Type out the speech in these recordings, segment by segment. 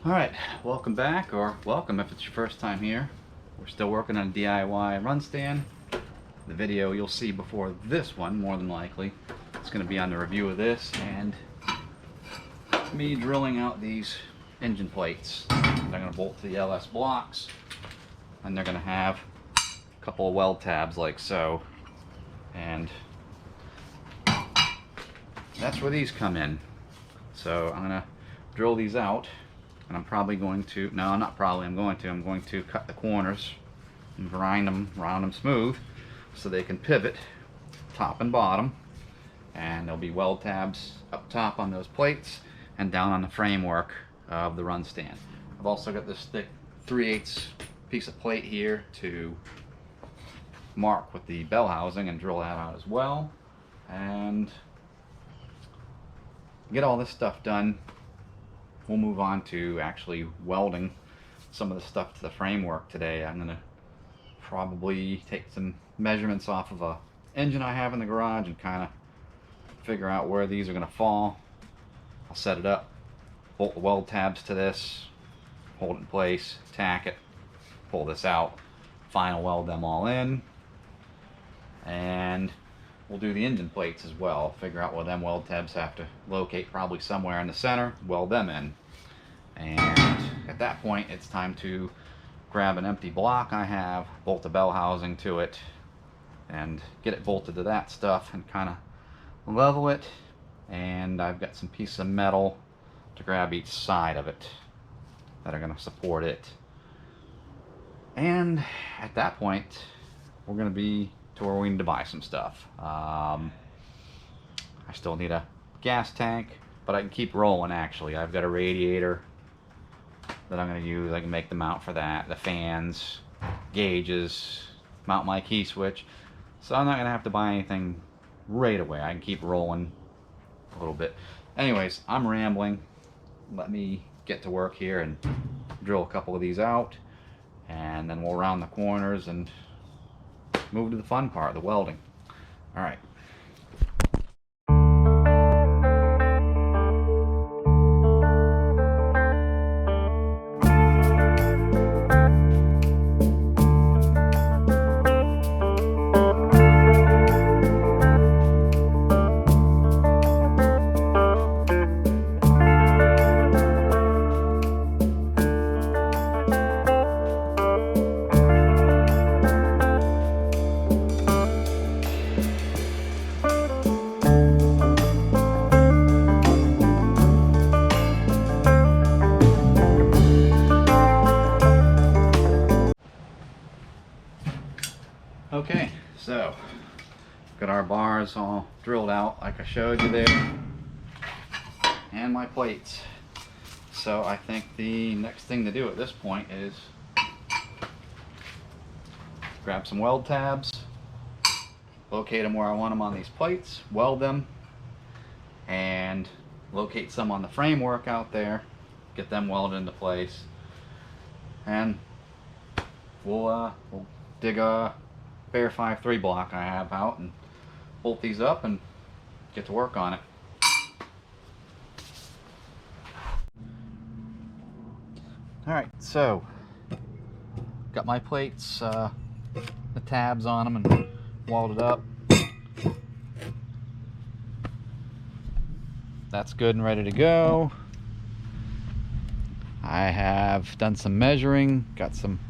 Alright, welcome back, or welcome if it's your first time here. We're still working on a DIY run stand. The video you'll see before this one, more than likely, it's going to be on the review of this and me drilling out these engine plates. They're going to bolt to the LS blocks, and they're going to have a couple of weld tabs like so. And that's where these come in. So I'm going to drill these out. And I'm probably going to, no, not probably, I'm going to cut the corners and grind them, round them smooth so they can pivot top and bottom. And there'll be weld tabs up top on those plates and down on the framework of the run stand. I've also got this thick 3/8 piece of plate here to mark with the bell housing and drill that out as well. And get all this stuff done. We'll move on to actually welding some of the stuff to the framework today. I'm going to probably take some measurements off of a engine I have in the garage and kind of figure out where these are going to fall. I'll set it up, bolt the weld tabs to this, hold it in place, tack it, pull this out, final weld them all in, and we'll do the engine plates as well. Figure out where them weld tabs have to locate, probably somewhere in the center, weld them in. And at that point, it's time to grab an empty block I have, bolt the bell housing to it, and get it bolted to that stuff and kind of level it. And I've got some pieces of metal to grab each side of it that are going to support it. And at that point, we're going to be to where we need to buy some stuff. I still need a gas tank, but I can keep rolling actually. I've got a radiator that I'm going to use. I can make the mount for that, the fans, gauges, mount my key switch. So I'm not going to have to buy anything right away. I can keep rolling a little bit. Anyways, I'm rambling. Let me get to work here and drill a couple of these out, and then we'll round the corners and move to the fun part, the welding. All right. Okay, so got our bars all drilled out like I showed you there, and my plates. So I think the next thing to do at this point is grab some weld tabs, locate them where I want them on these plates, weld them, and locate some on the framework out there, get them welded into place, and we'll dig a spare 5/3 block I have out and bolt these up and get to work on it. Alright, so got my plates, the tabs on them, and welded up. That's good and ready to go. I have done some measuring, got some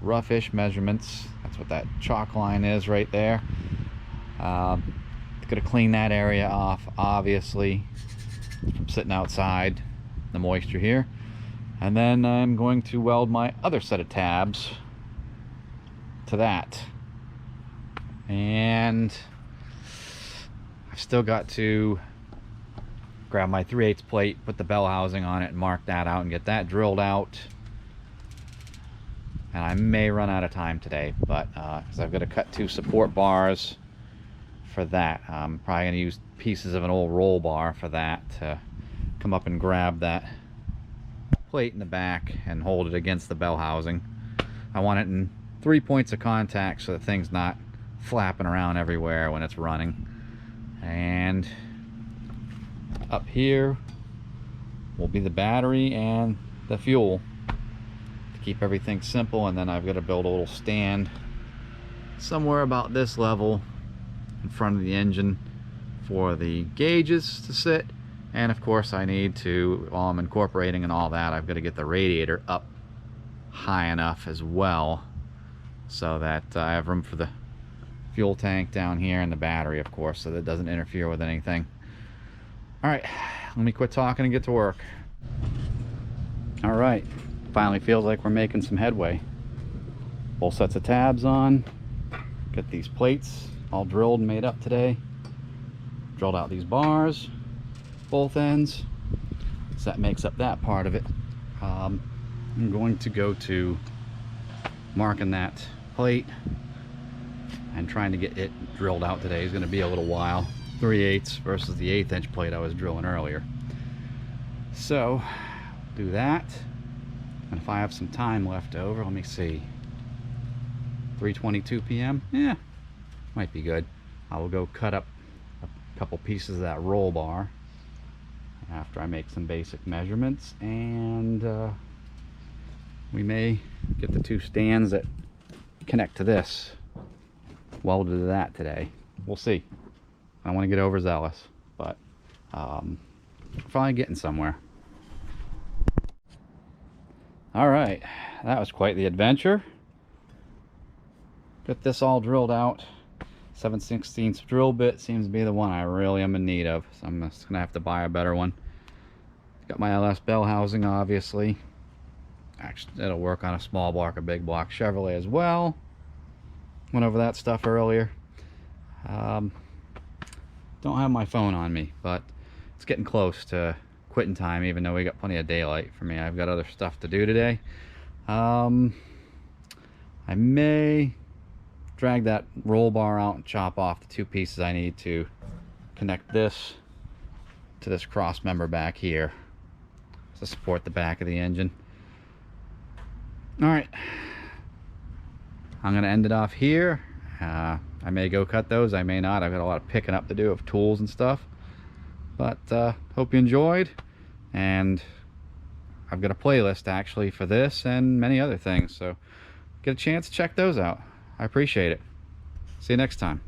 roughish measurements. That's what that chalk line is right there. Gonna clean that area off, obviously, from sitting outside, the moisture here. And then I'm going to weld my other set of tabs to that. And I've still got to grab my 3/8 plate, put the bell housing on it, and mark that out and get that drilled out. And I may run out of time today, but because I've got to cut 2 support bars for that. I'm probably going to use pieces of an old roll bar for that to come up and grab that plate in the back and hold it against the bell housing. I want it in 3 points of contact so the thing's not flapping around everywhere when it's running. And up here will be the battery and the fuel to keep everything simple, and then I've got to build a little stand somewhere about this level in front of the engine for the gauges to sit. And of course I need to, while I'm incorporating and all that, I've got to get the radiator up high enough as well so that I have room for the fuel tank down here and the battery, of course, so that it doesn't interfere with anything. All right, let me quit talking and get to work. All right, finally feels like we're making some headway. Both sets of tabs on. Got these plates all drilled and made up today. Drilled out these bars, both ends. So that makes up that part of it. I'm going to go to marking that plate and trying to get it drilled out today is going to be a little while. 3/8 versus the 1/8 inch plate I was drilling earlier. So do that, and if I have some time left over, let me see, 3:22 p.m. yeah, might be good. I will go cut up a couple pieces of that roll bar after I make some basic measurements, and we may get the two stands that connect to this welded to that today. We'll see. I don't want to get overzealous, but probably getting somewhere. All right, that was quite the adventure. Got this all drilled out. 7/16 drill bit seems to be the one I really am in need of, so I'm just gonna have to buy a better one. Got my LS bell housing, obviously. Actually, it'll work on a small block or big block Chevrolet as well. Went over that stuff earlier. Don't have my phone on me, but it's getting close to quitting time, even though we got plenty of daylight for me. I've got other stuff to do today. I may drag that roll bar out and chop off the two pieces I need to connect this to this cross member back here to support the back of the engine. All right, I'm going to end it off here. I may go cut those, I may not. I've got a lot of picking up to do of tools and stuff, but hope you enjoyed, and I've got a playlist actually for this and many other things, so get a chance to check those out. I appreciate it. See you next time.